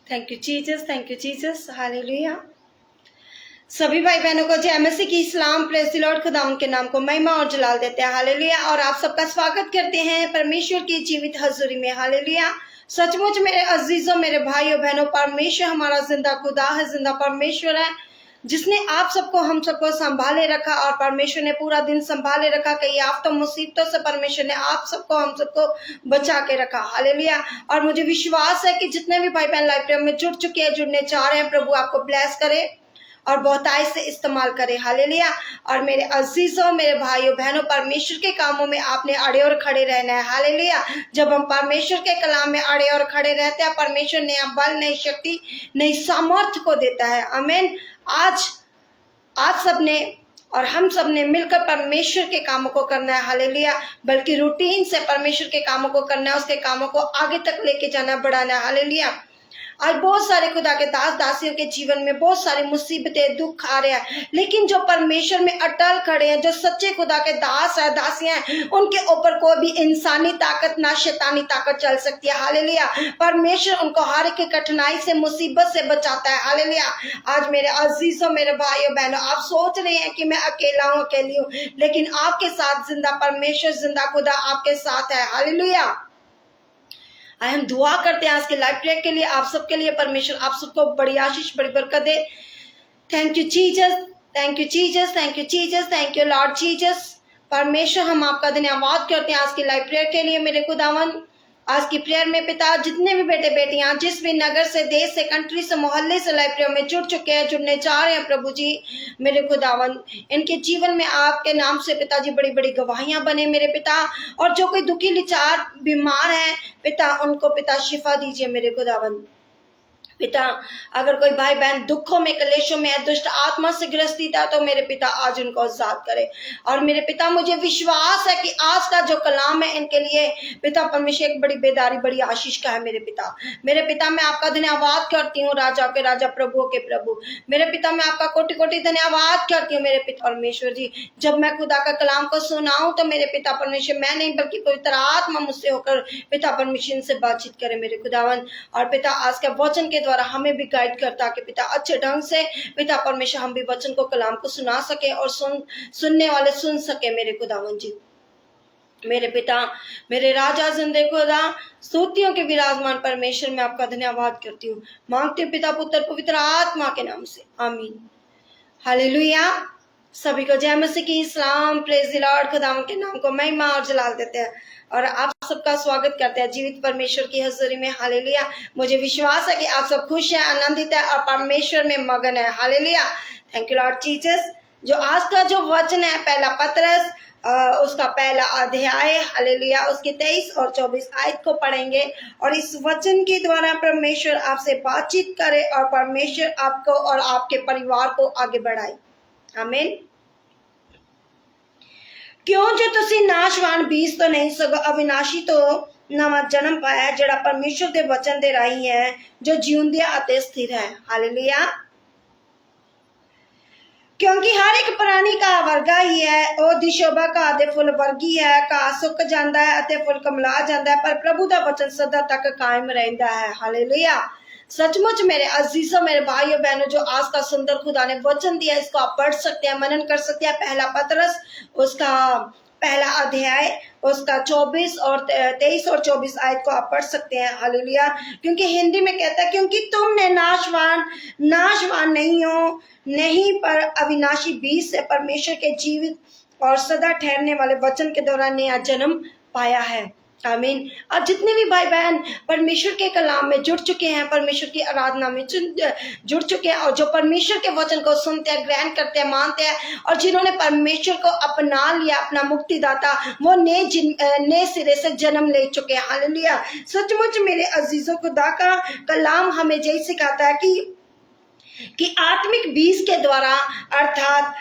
Thank you Jesus, thank you Jesus, hallelujah. सभी भाई बहनों को जय मसीह की इस्लाम, प्रेज़ द लॉर्ड। खुदा उनके नाम को महिमा और जलाल देते हैं, हालेलुया। और आप सबका स्वागत करते हैं परमेश्वर की जीवित हजूरी में, हालेलुया। सचमुच मेरे अजीजों, मेरे भाइयों बहनों, परमेश्वर हमारा जिंदा खुदा है, जिंदा परमेश्वर है, जिसने आप सबको हम सबको संभाले रखा। और परमेश्वर ने पूरा दिन संभाले रखा, कई आफतों मुसीबतों से परमेश्वर ने आप सबको हम सबको बचा के रखा, हालेलुया। और मुझे विश्वास है कि जितने भी भाई बहन लाइव में जुड़ चुके हैं, जुड़ने चाह रहे हैं, प्रभु आपको ब्लेस करे और बहुतायत से इस्तेमाल करे, हालेलुया। और मेरे अजीजों, मेरे भाइयों बहनों, परमेश्वर के कामों में आपने अड़े और खड़े रहना है, हालेलुया। जब हम परमेश्वर के कलाम में अड़े और खड़े रहते हैं, परमेश्वर नया बल, नई शक्ति, नई सामर्थ्य को देता है, आमीन। आज आप सबने और हम सब ने मिलकर परमेश्वर के कामों को करना है, हालेलुया। बल्कि रूटीन से परमेश्वर के कामों को करना है, उसके कामों को आगे तक लेके जाना, बढ़ाना है, हालेलुया। आज बहुत सारे खुदा के दास दासियों के जीवन में बहुत सारी मुसीबतें, दुख आ रहे हैं, लेकिन जो परमेश्वर में अटल खड़े हैं, जो सच्चे खुदा के दास है, दासियां हैं, उनके ऊपर कोई भी इंसानी ताकत ना शैतानी ताकत चल सकती है, हालेलुया। परमेश्वर उनको हर एक कठिनाई से, मुसीबत से बचाता है, हालेलुया। आज मेरे अजीजों, मेरे भाइयों बहनों, आप सोच रहे हैं कि मैं अकेला हूँ, अकेली हूँ, लेकिन आपके साथ जिंदा परमेश्वर, जिंदा खुदा आपके साथ है, हालेलुया। हम दुआ करते हैं आज के लाइव प्रेयर के लिए, आप सबके लिए। परमेश्वर आप सबको बड़ी आशीष, बड़ी बरकत दे। Thank you Jesus, thank you Jesus, thank you Jesus, thank you Lord Jesus. परमेश्वर हम आपका धन्यवाद करते हैं आज की लाइव प्रेयर के लिए, मेरे खुदावन। आज की प्रेयर में पिता, जितने भी बेटे बेटियां जिस भी नगर से, देश से, कंट्री से, मोहल्ले से लाइव प्रेयर में जुड़ चुके हैं, जुड़ने चाह रहे हैं, प्रभु जी मेरे खुदावन, इनके जीवन में आपके नाम से पिताजी बड़ी बड़ी गवाहियां बने, मेरे पिता। और जो कोई दुखी लाचार बीमार है पिता, उनको पिता शिफा दीजिए, मेरे खुदावन। पिता, अगर कोई भाई बहन दुखों में, कलेशों में है, दुष्ट आत्मा से ग्रसित है, तो मेरे पिता आज उनको आजाद करे। और मेरे पिता, मुझे विश्वास है कि आज का जो कलाम है इनके लिए पिता परमेश्वर एक बड़ी बेदारी, बड़ी आशीष का है, मेरे पिता। मेरे पिता, मैं आपका धन्यवाद करती हूँ, राजा के राजा, प्रभुओं के प्रभु। मेरे पिता, मैं आपका कोटि कोटि धन्यवाद करती हूँ, मेरे पिता परमेश्वर जी। जब मैं खुदा का कलाम को सुनाऊं तो मेरे पिता परमेश्वर, मैं नहीं बल्कि पवित्र आत्मा मुझसे होकर पिता परमेश्वर से बातचीत करे, मेरे खुदावन। और पिता, आज के वचन के द्वारा हमें भी गाइड करता कि पिता अच्छे ढंग से पिता परमेश्वर हम भी वचन को, कलाम को सुना सके और सुनने वाले सुन सके, मेरे खुदावन जी। मेरे पिता, मेरे राजा, जिंदे खुदा, स्तुतियों के विराजमान परमेश्वर, मैं आपका धन्यवाद करती हूँ, मांगती हूँ पिता, पुत्र, पवित्र आत्मा के नाम से, आमीन, हालेलुया। सभी को जय मसीह की इस्लाम, प्रेज़ द लॉर्ड। खुदा के नाम को महिमा और जलाल देते हैं और आप सबका स्वागत करते हैं जीवित परमेश्वर की हजूरी में, हालेलुया। मुझे विश्वास है कि आप सब खुश हैं, आनंदित है और परमेश्वर में मगन है, hallelujah. Thank you Lord Jesus. जो आज का जो वचन है, पहला पतरस उसका पहला अध्याय, हालेलुया, उसके 23 और 24 आयत को पढ़ेंगे और इस वचन के द्वारा परमेश्वर आपसे बातचीत करे और परमेश्वर आपको और आपके परिवार को आगे बढ़ाए, आमीन। क्यों जो तुसी नाशवान बीज तो नहीं सगो अविनाशी तो नवा जन्म पाया, जड़ा परमेश्वर के वचन दे राही है, जो जीवंदिया अते स्थिर है, हालेलुया। क्योंकि हर एक प्राणी का वर्गा ही है, ओ दिशोभा का आदे फुल वर्गी है, का सुक जाता है अते फुल कमला जाता है, पर प्रभु का वचन सदा तक कायम रहता है, हालेलुया। सचमुच मेरे अजीजों, मेरे भाइयों बहनों, जो आज का सुंदर खुदा ने वचन दिया, इसको आप पढ़ सकते हैं, मनन कर सकते हैं। पहला पतरस उसका पहला अध्याय, उसका 23 और 24 आयत को आप पढ़ सकते हैं, हालेलुया। क्योंकि हिंदी में कहता है, क्योंकि तुमने नाशवान नहीं हो, नहीं पर अविनाशी बीज से परमेश्वर के जीवित और सदा ठहरने वाले वचन के द्वारा नया जन्म पाया है, आमीन। और जितने भी भाई बहन परमेश्वर के कलाम में जुड़ चुके हैं, परमेश्वर की आराधना में जुड़ चुके हैं और जो परमेश्वर के वचन को सुनते हैं, ग्रहण करते हैं, मानते हैं और जिन्होंने परमेश्वर को अपना लिया अपना मुक्तिदाता, वो नए सिरे से जन्म ले चुके हैं, हालेलुया। सचमुच मेरे अजीजों, खुदा का कलाम हमें यही सिखाता है कि आत्मिक बीज के द्वारा, अर्थात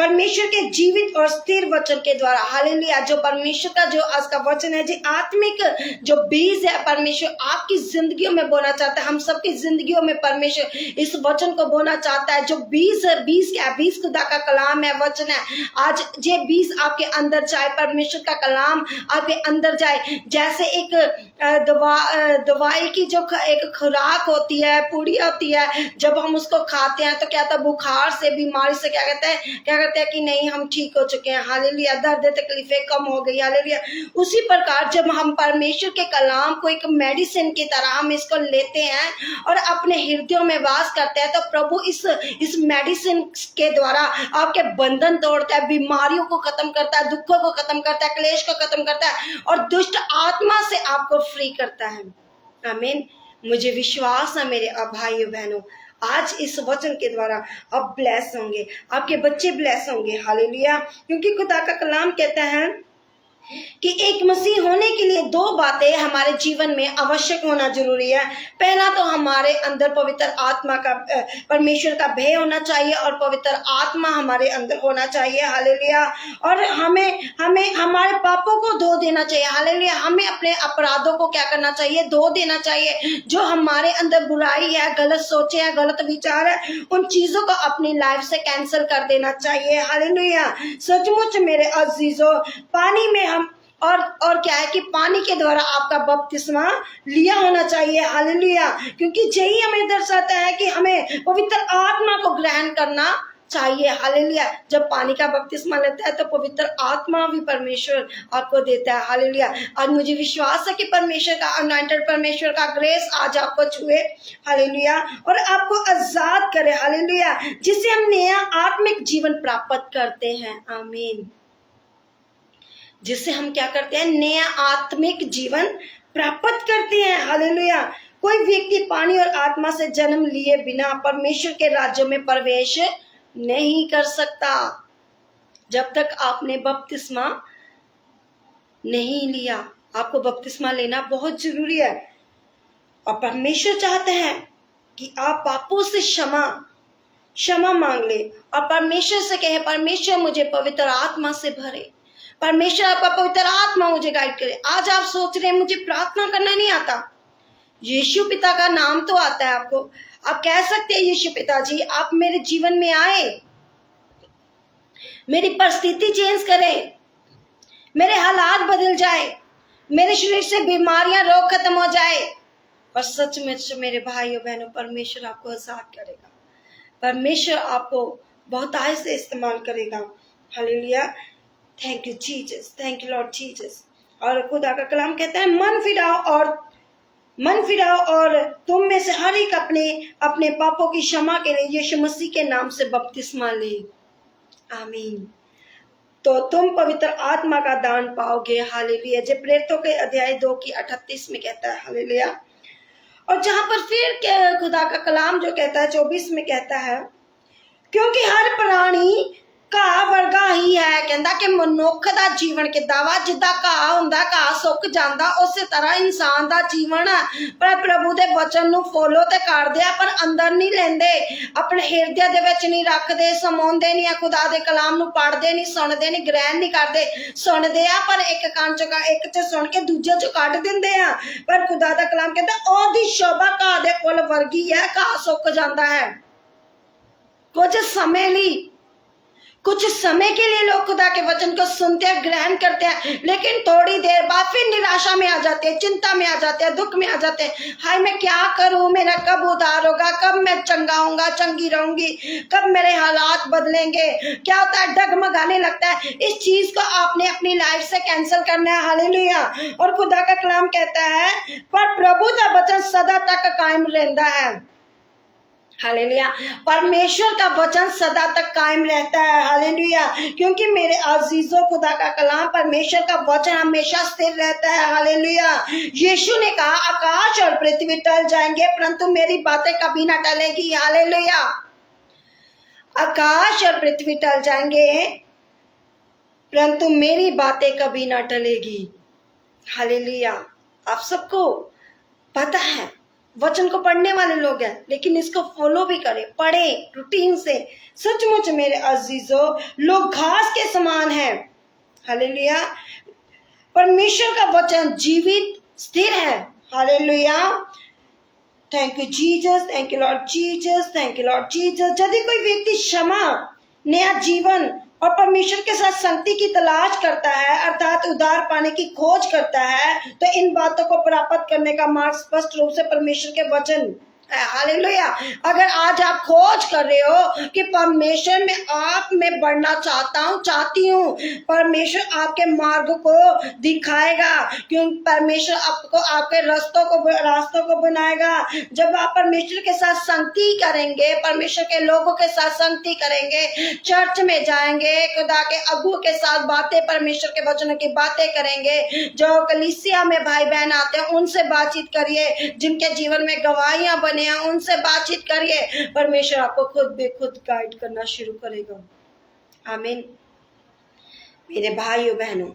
परमेश्वर के जीवित और स्थिर वचन के द्वारा। हालेलुया। जो परमेश्वर का जो आज का वचन है, जो आत्मिक जो बीज है, परमेश्वर आपकी जिंदगियों में बोना चाहता है। हम सबकी जिंदगियों में परमेश्वर इस वचन को बोना चाहता है। जो बीज है, बीज क्या है? बीज खुदा का कलाम है, वचन है। आज ये बीज आपके अंदर जाए, परमेश्वर का कलाम आपके अंदर जाए। जैसे एक दवाई की जो एक खुराक होती है, पूरी होती है, जब हम उसको खाते हैं तो क्या होता है? बुखार से, बीमारी से क्या कहते हैं कि नहीं, हम ठीक हो चुके हैं। हालेलुया। दर्द तकलीफें कम हो गई। हालेलुया। उसी प्रकार जब हम परमेश्वर के कलाम को एक मेडिसिन की तरह हम इसको लेते हैं और अपने हृदयों में वास करते हैं, तो प्रभु इस मेडिसिन के द्वारा आपके बंधन तोड़ता है, बीमारियों को खत्म करता है, दुखों को खत्म करता है, क्लेश को खत्म करता है और दुष्ट आत्मा से आपको फ्री करता है। आमीन। मुझे विश्वास है मेरे भाइयों बहनों, आज इस वचन के द्वारा आप ब्लेस होंगे, आपके बच्चे ब्लेस होंगे। हालेलुया। क्योंकि खुदा का कलाम कहता है कि एक मसीह होने के लिए दो बातें हमारे जीवन में आवश्यक होना जरूरी है। पहला तो हमारे अंदर पवित्र आत्मा का, परमेश्वर का भय होना चाहिए और पवित्र आत्मा हमारे अंदर होना चाहिए। हालेलुया। और हमें हमारे पापों को धो देना चाहिए। हालेलुया। हमें अपने अपराधों को क्या करना चाहिए? धो देना चाहिए। जो हमारे अंदर बुराई है, गलत सोचे हैं, गलत विचार है, उन चीजों को अपनी लाइफ से कैंसिल कर देना चाहिए। हालेलुया। सचमुच मेरे अजीजों, पानी में हम और क्या है कि पानी के द्वारा आपका बपतिस्मा लिया होना चाहिए। हालेलुया। क्योंकि यही हमें दर्शाता है कि हमें पवित्र आत्मा को ग्रहण करना चाहिए। हालेलुया। जब पानी का बपतिस्मा लेता है तो पवित्र आत्मा भी परमेश्वर आपको देता है। हालेलुया। आज मुझे विश्वास है कि परमेश्वर का अनॉइंटेड, परमेश्वर का ग्रेस आज आपको छुए। हालेलुया। और आपको आजाद करे। हालेलुया। जिससे हम नया आत्मिक जीवन प्राप्त करते हैं। आमीन। जिससे हम क्या करते हैं? नया आत्मिक जीवन प्राप्त करते हैं। हालेलुया। कोई व्यक्ति पानी और आत्मा से जन्म लिए बिना परमेश्वर के राज्य में प्रवेश नहीं कर सकता। जब तक आपने बपतिस्मा नहीं लिया, आपको बपतिस्मा लेना बहुत जरूरी है। और परमेश्वर चाहते हैं कि आप पापों से क्षमा मांग ले और परमेश्वर से कहे, परमेश्वर मुझे पवित्र आत्मा से भरे, परमेश्वर आपका पवित्र आत्मा मुझे गाइड करे। आज आप सोच रहे हैं मुझे प्रार्थना करना नहीं आता। यीशु पिता का नाम तो आता है आपको। आप कह सकते हैं, यीशु पिताजी आप मेरे जीवन में आए, मेरी परिस्थिति चेंज करें, मेरे हालात बदल जाए, मेरे शरीर से बीमारियां, रोग खत्म हो जाए। और सच में मेरे भाइयों बहनों, परमेश्वर आपको आजाद करेगा, परमेश्वर आपको बहुतायत से इस्तेमाल करेगा। Hallelujah. Thank you Jesus, thank you Lord Jesus. और खुदा का कलाम कहता है, मन फिराओ और तुम में से हर एक अपने पापों की क्षमा के लिए यीशु मसीह के नाम से बपतिस्मा ले। आमीन। तो तुम पवित्र आत्मा का दान पाओगे। हालेलुया। जब प्रेरितों के अध्याय 2 की 38 में कहता है। हालेलुया। और जहां पर फिर खुदा का कलाम जो कहता है 24 में कहता है, क्योंकि हर प्राणी घा वर्गा ही है। कहता कि मनुख दा जीवन किदा वा, जिदा घा हुंदा, घा सुक जांदा, उस तरह इंसान दा जीवन है। पर प्रभु दे वचन नूं फॉलो ते करदे आ, पर अंदर नहीं लेंदे, अपने हिरदे दे विच नहीं रखदे, समाउंदे नहीं, खुदा दे कलाम नूं पढ़दे नहीं, सुनदे नहीं, ग्रहण नहीं करदे। सुनदे आ पर एक कान चों एक च सुन के दूजे चों कढ दिंदे आ। पर खुदा दा कलाम कहता ओदी शोभा घा दे फुल वर्गी है, घा सुक जांदा है। कुछ समय के लिए लोग खुदा के वचन को सुनते हैं, ग्रहण करते हैं, लेकिन थोड़ी देर बाद फिर निराशा में आ जाते हैं, चिंता में आ जाते हैं, दुख में आ जाते हैं। हाय मैं क्या करूं, मेरा कब उद्धार होगा, कब मैं चंगा होऊंगा, चंगी रहूंगी, कब मेरे हालात बदलेंगे। क्या होता है? डगमगाने लगता है। इस चीज को आपने अपनी लाइफ से कैंसिल करना है। हालेलुया। और खुदा का कलाम कहता है, पर प्रभु का वचन सदा तक कायम रहता है। हालेलुया। परमेश्वर का वचन सदा तक कायम रहता है। हालेलुया। क्योंकि मेरे अजीजों, खुदा का कलाम, परमेश्वर का वचन हमेशा स्थिर रहता है। हालेलुया। यीशु ने कहा, आकाश और पृथ्वी टल जाएंगे परंतु मेरी बातें कभी ना टलेगी। हालेलुया। आकाश और पृथ्वी टल जाएंगे परंतु मेरी बातें कभी ना टलेगी। हालेलुया। आप सबको पता है वचन को पढ़ने वाले लोग हैं, लेकिन इसको फॉलो भी करें, पढ़े रूटीन से। सचमुच मेरे अजीजों, लोग घास के समान हैं। हालेलुया। परमेश्वर का वचन जीवित स्थिर है। Hallelujah. Thank you Jesus, thank you Lord Jesus, thank you Lord Jesus. यदि कोई व्यक्ति क्षमा, नया जीवन और परमेश्वर के साथ संगति की तलाश करता है, अर्थात उद्धार पाने की खोज करता है, तो इन बातों को प्राप्त करने का मार्ग स्पष्ट रूप से परमेश्वर के वचन। हालेलुया। अगर आज आप खोज कर रहे हो कि परमेश्वर में आप में बढ़ना चाहती हूँ, परमेश्वर आपके मार्ग को दिखाएगा, क्योंकि परमेश्वर आपको आपके रास्तों को बनाएगा। जब आप परमेश्वर के साथ संगति करेंगे, परमेश्वर के लोगों के साथ संगति करेंगे, चर्च में जाएंगे, खुदा के अगुओं के साथ बातें, परमेश्वर के वचनों की बातें करेंगे, जो कलीसिया में भाई बहन आते हैं उनसे बातचीत करिए, जिनके जीवन में गवाहियां बने हैं उनसे बातचीत करिए, परमेश्वर आपको खुद बेखुद गाइड करना शुरू करेगा। आमीन। मेरे भाइयों बहनों,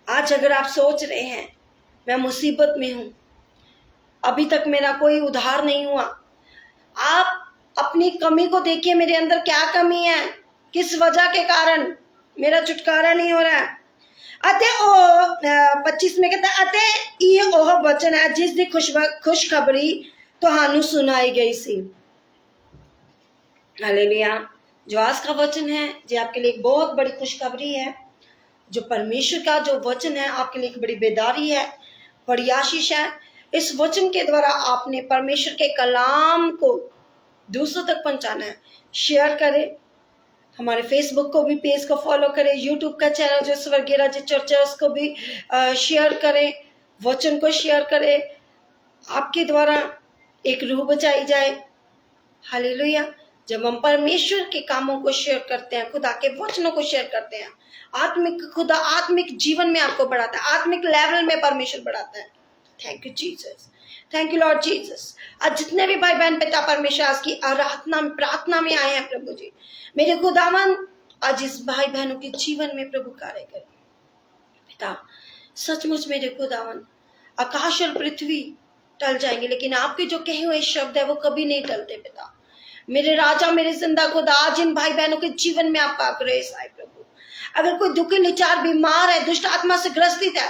आज अगर आप सोच रहे हैं मैं मुसीबत में हूं, अभी तक मेरा कोई उद्धार नहीं हुआ, आप अपनी कमी को देखिए, मेरे अंदर क्या कमी है, किस वजह के कारण मेरा छुटकारा नहीं हो रहा है। अते ओ 25 में कहता है, अते ये ओह वचन है जिस दी खुशखबरी तो सुनाई गई सी। हालेलुया। जो आज का वचन है जो आपके लिए एक बहुत बड़ी खुशखबरी है। जो परमेश्वर का जो वचन है आपके लिए एक बड़ी बेदारी है, बड़ी आशीष है। इस वचन के द्वारा आपने परमेश्वर के कलाम को दूसरों तक पहुंचाना है। शेयर करें, हमारे फेसबुक को भी पेज को फॉलो करें, यूट्यूब का चैनल जो स्वर्गीय राज्य चर्च है उसको भी शेयर करें, वचन को शेयर करें। आपके द्वारा एक रूह बचाई जाए। हालेलुया। जब हम परमेश्वर के कामों को शेयर करते हैं, खुदा के वचनों को शेयर करते हैं, खुदा आत्मिक जीवन में आपको बढ़ाता है, आत्मिक लेवल में परमेश्वर बढ़ाता है। Thank you Jesus, thank you Lord Jesus. आज जितने भी भाई बहन पिता परमेश्वर आज की आराधना में प्रार्थना में आए हैं, प्रभु जी मेरे खुदावन आज इस भाई बहनों के जीवन में प्रभु कार्य करें पिता। सचमुच मेरे खुदावन, आकाश और पृथ्वी टल जाएंगे, लेकिन आपके जो कहे हुए शब्द है वो कभी नहीं टलते पिता। मेरे राजा, मेरे जिंदा खुदा, आज इन भाई बहनों के जीवन में आपका ग्रेस आए प्रभु। अगर कोई दुखी, निचार, बीमार है, दुष्ट आत्मा से ग्रसित है,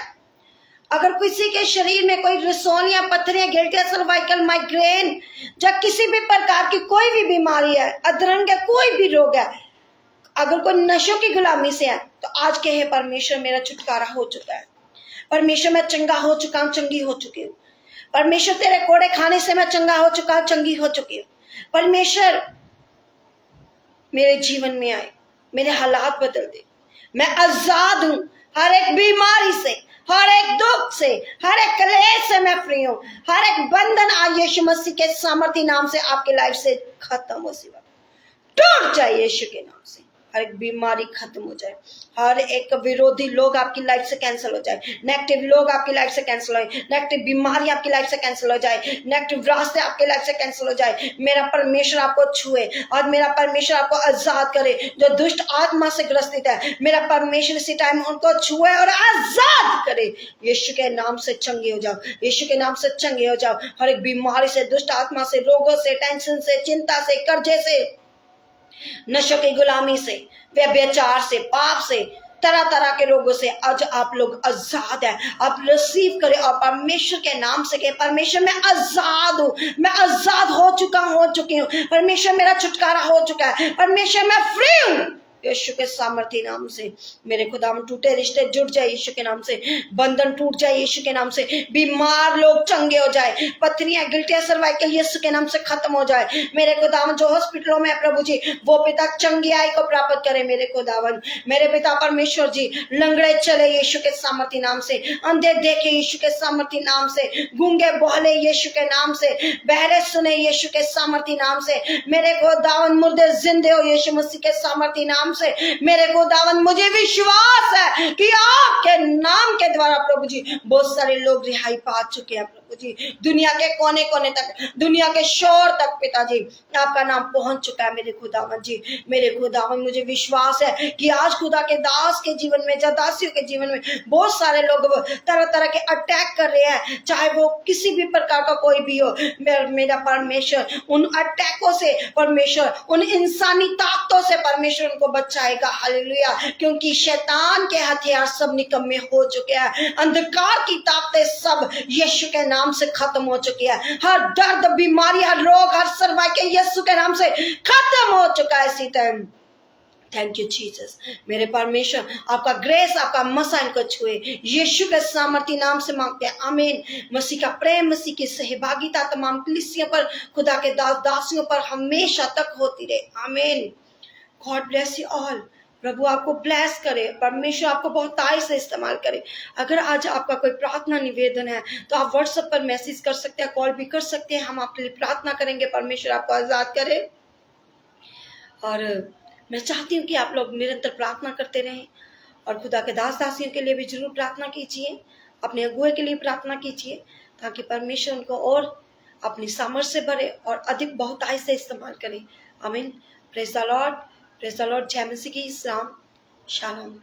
अगर किसी के शरीर में कोई रसोनिया, पत्थरियां, गिल्टिया, सर्वाइकल, माइग्रेन, या किसी भी प्रकार की कोई भी बीमारी है, अधरंग है, कोई भी रोग है, अगर कोई नशों की गुलामी से है, तो आज कहे परमेश्वर मेरा छुटकारा हो चुका है, परमेश्वर मैं चंगा हो चुका हूँ, चंगी हो चुकी हूँ, परमेश्वर तेरे कोड़े खाने से मैं चंगा हो चुका हूँ, चंगी हो चुकी हूँ। परमेश्वर मेरे जीवन में आए, मेरे हालात बदल दे, मैं आजाद हूं हर एक बीमारी से, हर एक दुख से, हर एक कलेश से मैं फ्री हूं। हर एक बंधन आज यीशु मसीह के सामर्थी नाम से आपके लाइफ से खत्म हो, सिवा टूट जाए यीशु के नाम से। हर एक बीमारी खत्म हो जाए, हर एक विरोधी लोग आपकी लाइफ से कैंसिल हो जाए, नेगेटिव लोग आपकी लाइफ से कैंसिल हो जाए, नेगेटिव बीमारी आपकी लाइफ से कैंसिल हो जाए, नेगेटिव रास्ते आपकी लाइफ से कैंसिल हो जाए। मेरा परमेश्वर आपको छुए और मेरा परमेश्वर आपको आजाद करे। जो दुष्ट आत्मा से ग्रसित है, मेरा परमेश्वर इसी टाइम उनको छुए और आजाद करे। यीशु के नाम से चंगे हो जाओ, यीशु के नाम से चंगे हो जाओ। हर एक बीमारी से, दुष्ट आत्मा से, रोगों से, टेंशन से, चिंता से, कर्जे से, नशों की गुलामी से, व्यभिचार से, पाप से, तरह तरह के रोगों से आज आप लोग आजाद हैं। आप रिसीव करें और परमेश्वर के नाम से कहें, परमेश्वर मैं आजाद हूं, मैं आजाद हो चुकी हूं, परमेश्वर मेरा छुटकारा हो चुका है, परमेश्वर मैं फ्री हूं। यीशु के सामर्थी नाम से मेरे खुदा में टूटे रिश्ते जुड़ जाए, यीशु के नाम से बंधन टूट जाए, यीशु के नाम से बीमार लोग चंगे हो जाए, पत्नियां, गिल्टियां, सर्वाइकल यीशु के नाम से खत्म हो जाए। मेरे खुदावन जो हॉस्पिटलों में है प्रभु जी, वो पिता चंगियाई को प्राप्त करे। मेरे खुदावन, मेरे पिता परमेश्वर जी, लंगड़े चले यीशु के सामर्थी नाम से, अंधे देखे यीशु के सामर्थी नाम से, गूंगे बोले यीशु के नाम से, बहरे सुने यीशु के सामर्थी नाम से। मेरे खुदावन मुर्दे जिंदे हो यीशु मसीह के सामर्थी नाम से। मेरे खुदावन मुझे विश्वास है कि आपके नाम के द्वारा प्रभु जी बहुत सारे लोग रिहाई पा चुके हैं। तक जी, दुनिया के कोने कोने तक, दुनिया के शोर तक पिताजी आपका नाम पहुंच चुका है मेरे खुदावन जी। मेरे खुदावन, मुझे विश्वास है कि आज खुदा के दास के जीवन में, दासियों के जीवन में बहुत सारे लोग तरह तरह के अटैक कर रहे हैं, चाहे वो किसी भी प्रकार का कोई भी हो। मेरा परमेश्वर उन अटैकों से, परमेश्वर उन इंसानी ताकतों से परमेश्वर उनको बचाएगा। हालेलुया, क्योंकि शैतान के हथियार सब निकम्मे हो चुके हैं, अंधकार की ताकतें सब यीशु के नाम से खत्म हो चुकी है। हर दर्द, बीमारी, हर रोग, हर सर्वाइकल यीशु के नाम से खत्म हो चुका है इसी टाइम। Thank you Jesus. मेरे परमेश्वर, आपका ग्रेस, आपका मसा इनको छुए, यीशु के सामर्थी नाम से मांगते हैं, आमीन। मसीह का प्रेम, मसीह की सहभागिता तमाम कलीसियों पर, खुदा के दास दासियों पर हमेशा तक होती रहे, आमीन। God bless you all. प्रभु आपको ब्लेस करे, परमेश्वर आपको बहुत ताई से इस्तेमाल करे। अगर आज आपका कोई प्रार्थना निवेदन है तो आप व्हाट्सएप पर मैसेज कर सकते हैं, कॉल भी कर सकते हैं, हम आपके लिए प्रार्थना करेंगे। परमेश्वर आपको आजाद करे। और मैं चाहती हूँ कि आप लोग निरंतर प्रार्थना करते रहें, और खुदा के दास दासियों के लिए भी जरूर प्रार्थना कीजिए, अपने अगुए के लिए प्रार्थना कीजिए, ताकि परमेश्वर उनको और अपनी सामर्थ से भरे और अधिक बहुतायत से इस्तेमाल करें, आमीन। Praise the Lord, praise the Lord. जय मसीह की इस्लाम, शालोम।